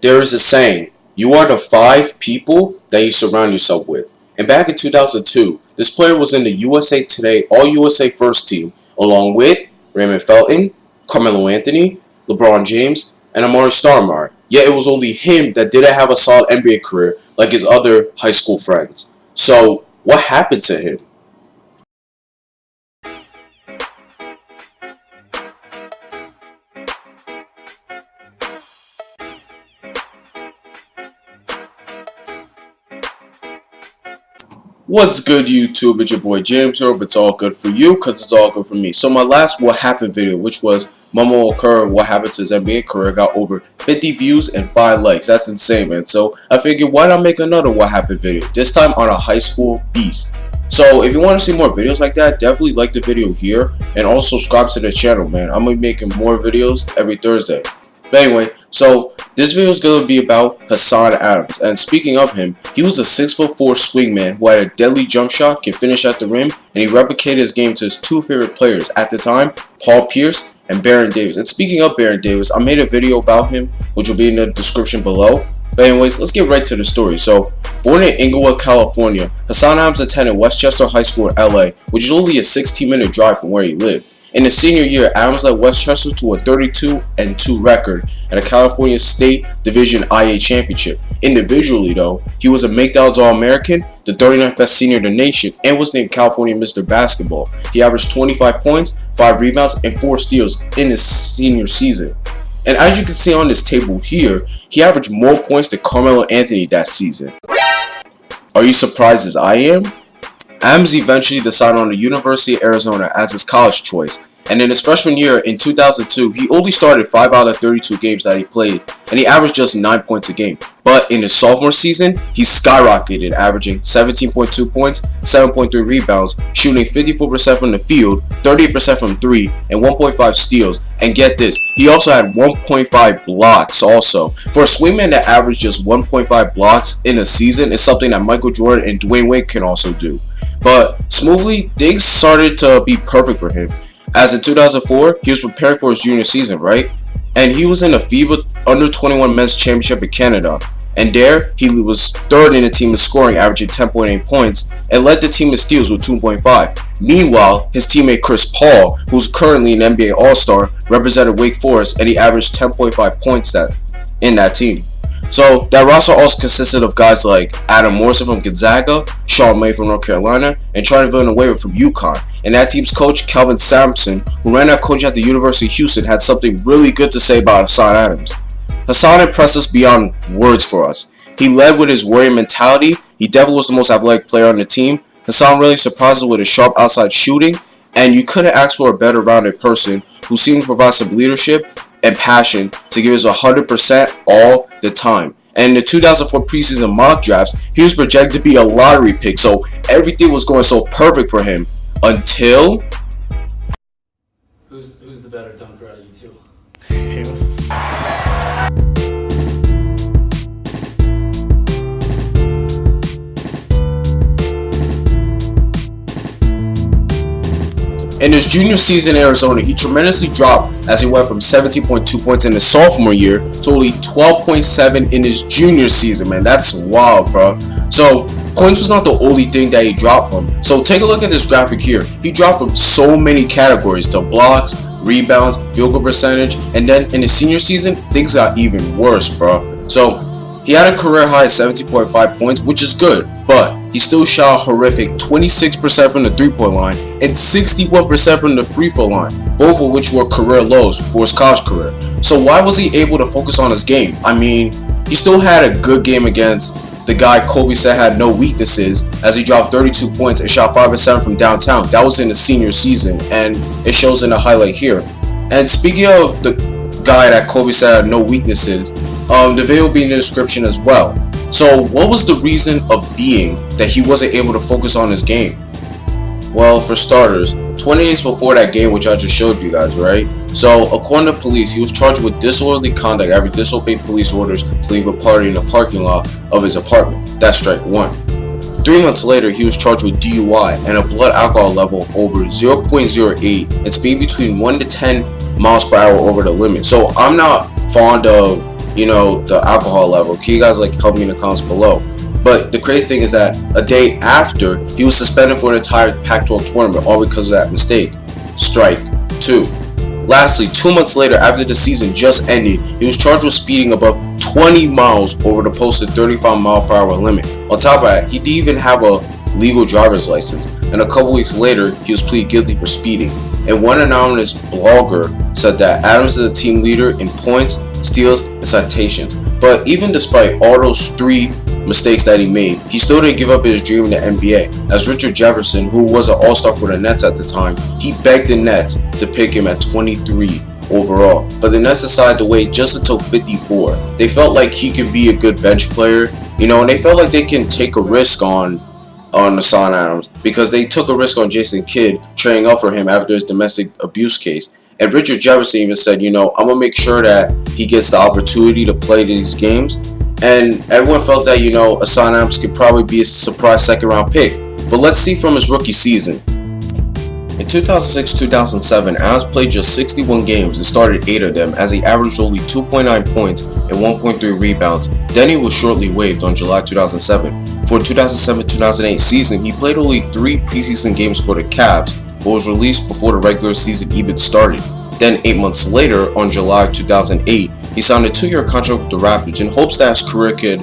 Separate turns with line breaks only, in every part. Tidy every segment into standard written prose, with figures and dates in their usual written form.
There is a saying, you are the 5 people that you surround yourself with. And back in 2002, this player was in the USA Today All-USA First Team, along with Raymond Felton, Carmelo Anthony, LeBron James, and Amar'e Stoudemire. Yet it was only him that didn't have a solid NBA career like his other high school friends. So, what happened to him? What's good, YouTube? It's your boy James here, but it's all good for you because it's all good for me. So my last What Happened video, which was Okur, what happened to his NBA career, got over 50 views and 5 likes. That's insane, man. So I figured, why not make another What Happened video, this time on a high school beast. So if you want to see more videos like that, definitely like the video here and also subscribe to the channel, man. I'm going to be making more videos every Thursday. But anyway, so this video is going to be about Hassan Adams. And speaking of him, he was a 6'4" swingman who had a deadly jump shot, can finish at the rim, and he replicated his game to his 2 favorite players at the time, Paul Pierce and Baron Davis. And speaking of Baron Davis, I made a video about him, which will be in the description below. But anyways, let's get right to the story. So, born in Inglewood, California, Hassan Adams attended Westchester High School in LA, which is only a 16-minute drive from where he lived. In his senior year, Adams led Westchester to a 32-2 record at a California State Division IA championship. Individually, though, he was a McDonald's All-American, the 39th best senior in the nation, and was named California Mr. Basketball. He averaged 25 points, 5 rebounds, and 4 steals in his senior season. And as you can see on this table here, he averaged more points than Carmelo Anthony that season. Are you surprised as I am? Adams eventually decided on the University of Arizona as his college choice, and in his freshman year in 2002, he only started 5 out of 32 games that he played, and he averaged just 9 points a game. But in his sophomore season, he skyrocketed, averaging 17.2 points, 7.3 rebounds, shooting 54% from the field, 38% from 3, and 1.5 steals. And get this, he also had 1.5 blocks also. For a swingman that averaged just 1.5 blocks in a season is something that Michael Jordan and Dwayne Wade can also do. But smoothly, things started to be perfect for him, as in 2004, he was preparing for his junior season, right? And he was in the FIBA Under-21 Men's Championship in Canada. And there, he was 3rd in the team in scoring, averaging 10.8 points, and led the team in steals with 2.5. Meanwhile, his teammate Chris Paul, who's currently an NBA All-Star, represented Wake Forest, and he averaged 10.5 points in that team. So that roster also consisted of guys like Adam Morrison from Gonzaga, Sean May from North Carolina, and Charlie Villanueva from UConn. And that team's coach, Kelvin Sampson, who ran that coach at the University of Houston, had something really good to say about Hassan Adams. Hassan impressed us beyond words for us. He led with his warrior mentality. He definitely was the most athletic player on the team. Hassan really surprised us with his sharp outside shooting, and you couldn't ask for a better rounded person who seemed to provide some leadership and passion to give us 100% all the time. And in the 2004 preseason mock drafts, he was projected to be a lottery pick, so everything was going so perfect for him until...
Who's the better dunker out of you two?
In his junior season in Arizona, he tremendously dropped as he went from 17.2 points in his sophomore year to only 12.7 in his junior season, man. That's wild, bro. So, points was not the only thing that he dropped from. So, take a look at this graphic here. He dropped from so many categories to blocks, rebounds, field goal percentage, and then in his senior season, things got even worse, bro. So, he had a career high of 17.5 points, which is good, but he still shot a horrific 26% from the 3-point line and 61% from the free throw line, both of which were career lows for his college career. So why was he able to focus on his game? I mean, he still had a good game against the guy Kobe said had no weaknesses, as he dropped 32 points and shot 5-7 from downtown. That was in the senior season, and it shows in the highlight here. And speaking of the guy that Kobe said had no weaknesses, the video will be in the description as well. So what was the reason of being that he wasn't able to focus on his game? Well, for starters, 20 days before that game, which I just showed you guys, right? So according to police, he was charged with disorderly conduct after he disobeyed police orders to leave a party in the parking lot of his apartment. That's strike 1. 3 months later, he was charged with DUI and a blood alcohol level over 0.08 and speed between 1 to 10 miles per hour over the limit. So I'm not fond of the alcohol level. Can you guys help me in the comments below? But the crazy thing is that a day after, he was suspended for an entire Pac-12 tournament, all because of that mistake. Strike 2. Lastly, 2 months later, after the season just ended, he was charged with speeding above 20 miles over the posted 35-mile-per-hour limit. On top of that, he didn't even have a legal driver's license, and a couple weeks later, he was pleaded guilty for speeding. And one anonymous blogger said that Adams is a team leader in points, steals, and citations. But even despite all those 3 mistakes that he made, he still didn't give up his dream in the NBA. As Richard Jefferson, who was an all-star for the Nets at the time, he begged the Nets to pick him at 23 overall. But the Nets decided to wait just until 54. They felt like he could be a good bench player, and they felt like they can take a risk on Hassan Adams, because they took a risk on Jason Kidd trading up for him after his domestic abuse case. And Richard Jefferson even said, I'm going to make sure that he gets the opportunity to play these games. And everyone felt that, Hassan Adams could probably be a surprise second-round pick. But let's see from his rookie season. In 2006-2007, Adams played just 61 games and started 8 of them, as he averaged only 2.9 points and 1.3 rebounds. Then he was shortly waived on July 2007. For the 2007-2008 season, he played only 3 preseason games for the Cavs, but was released before the regular season even started. Then 8 months later, on July 2008, he signed a 2-year contract with the Raptors in hopes that his career could,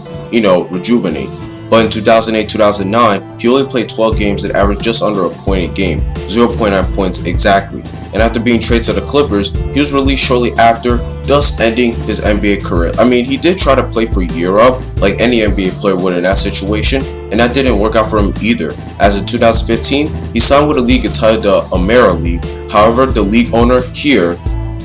rejuvenate. But in 2008-2009, he only played 12 games and averaged just under a point a game, 0.9 points exactly. And after being traded to the Clippers, he was released shortly after, thus ending his NBA career. I mean, he did try to play for Europe, like any NBA player would in that situation, and that didn't work out for him either, as in 2015, he signed with a league entitled the Amar'e League. However, the league owner here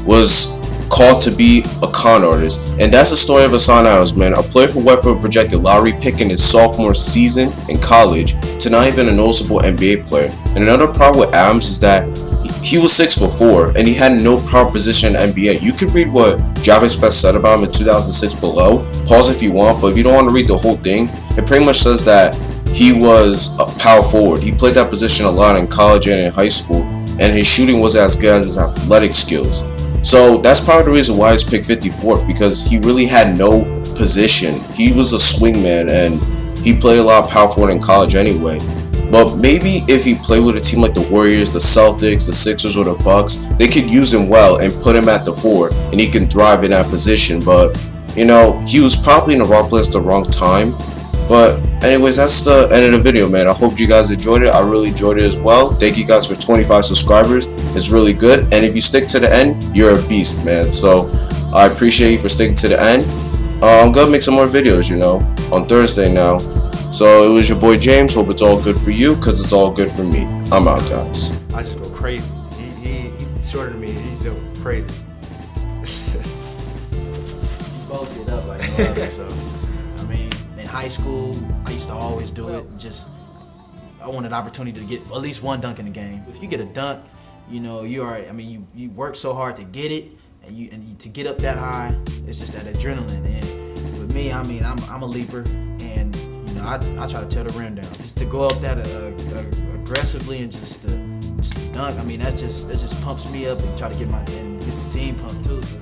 was called to be a con artist. And that's the story of Hassan Adams, man. A player who went from a projected lottery pick in his sophomore season in college to not even a noticeable NBA player. And another problem with Adams is that he was 6'4" and he had no proper position in the NBA. You can read what Javis Best said about him in 2006 below. Pause if you want, but if you don't want to read the whole thing, it pretty much says that he was a power forward. He played that position a lot in college and in high school, and his shooting was as good as his athletic skills. So that's probably the reason why he's picked 54th, because he really had no position. He was a swingman, and he played a lot of power forward in college anyway. But maybe if he played with a team like the Warriors, the Celtics, the Sixers, or the Bucks, they could use him well and put him at the 4, and he can thrive in that position. But, he was probably in the wrong place at the wrong time. But anyways, that's the end of the video, man. I hope you guys enjoyed it. I really enjoyed it as well. Thank you guys for 25 subscribers. It's really good. And if you stick to the end, you're a beast, man. So I appreciate you for sticking to the end. I'm gonna make some more videos, on Thursday now. So it was your boy James. Hope it's all good for you, because it's all good for me. I'm out, guys.
I just go crazy. He's shorter than me. He's doing crazy.
Both get up like mother, so. In high school, I used to always do it. I wanted an opportunity to get at least one dunk in the game. If you get a dunk, you work so hard to get it, and to get up that high, it's just that adrenaline. And with me, I'm a leaper, and I try to tear the rim down. Just to go up that aggressively and just to dunk. That just pumps me up and try to get and gets the team pumped too. So